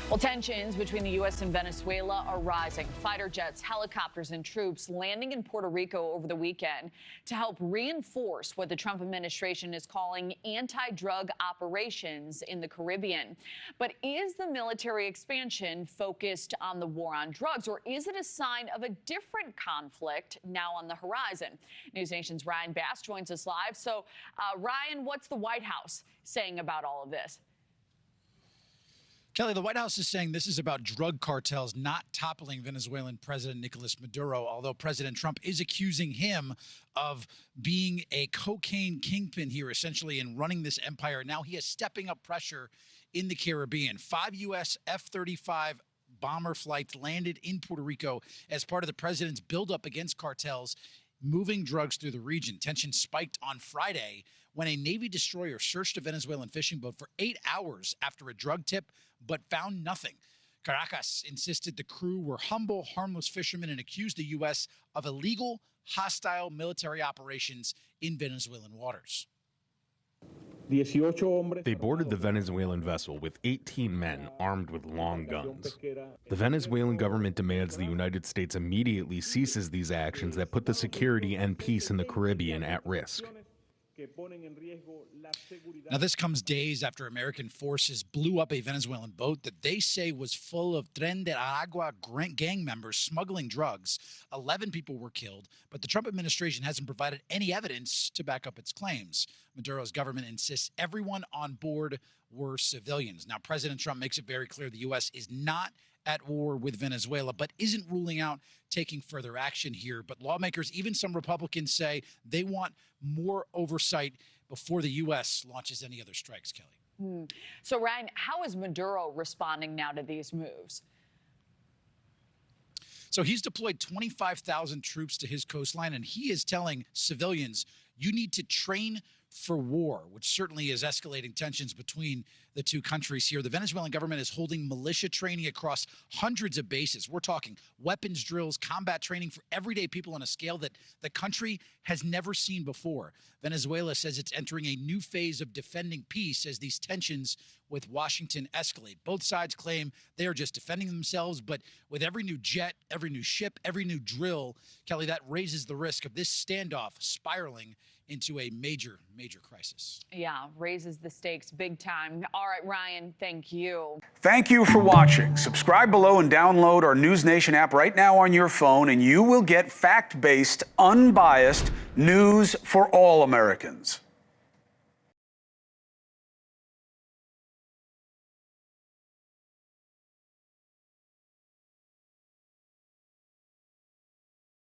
Well, tensions between the U.S. and Venezuela are rising. Fighter jets, helicopters, and troops landing in Puerto Rico over the weekend to help reinforce what the Trump administration is calling anti-drug operations in the Caribbean. But is the military expansion focused on the war on drugs, or is it a sign of a different conflict now on the horizon? NewsNation's Ryan Bass joins us live. So, Ryan, what's the White House saying about all of this? Kelly, the White House is saying this is about drug cartels not toppling Venezuelan President Nicolas Maduro, although President Trump is accusing him of being a cocaine kingpin here, essentially, and running this empire. Now he is stepping up pressure in the Caribbean. 5 U.S. F-35 bomber flights landed in Puerto Rico as part of the president's buildup against cartels moving drugs through the region. Tension spiked on Friday when a Navy destroyer searched a Venezuelan fishing boat for 8 hours after a drug tip, but found nothing. Caracas insisted the crew were humble, harmless fishermen and accused the U.S. of illegal, hostile military operations in Venezuelan waters. They boarded the Venezuelan vessel with 18 men armed with long guns. The Venezuelan government demands the United States immediately ceases these actions that put the security and peace in the Caribbean at risk. Now, this comes days after American forces blew up a Venezuelan boat that they say was full of Tren de Aragua gang members smuggling drugs. 11 people were killed, but the Trump administration hasn't provided any evidence to back up its claims. Maduro's government insists everyone on board were civilians. Now, President Trump makes it very clear the U.S. is not at war with Venezuela, but isn't ruling out taking further action here. But lawmakers, even some Republicans, say they want more oversight before the U.S. launches any other strikes, Kelly. So, Ryan, how is Maduro responding now to these moves? So he's deployed 25,000 troops to his coastline, and he is telling civilians, you need to train for war, which certainly is escalating tensions between the two countries here. The Venezuelan government is holding militia training across hundreds of bases. We're talking weapons drills, combat training for everyday people on a scale that the country has never seen before. Venezuela says it's entering a new phase of defending peace as these tensions with Washington escalate. Both sides claim they are just defending themselves, but with every new jet, every new ship, every new drill, Kelly, that raises the risk of this standoff spiraling into a major crisis. Yeah, raises the stakes big time. All right, Ryan, thank you. Thank you for watching. Subscribe below and download our NewsNation app right now on your phone, and you will get fact-based, unbiased news for all Americans.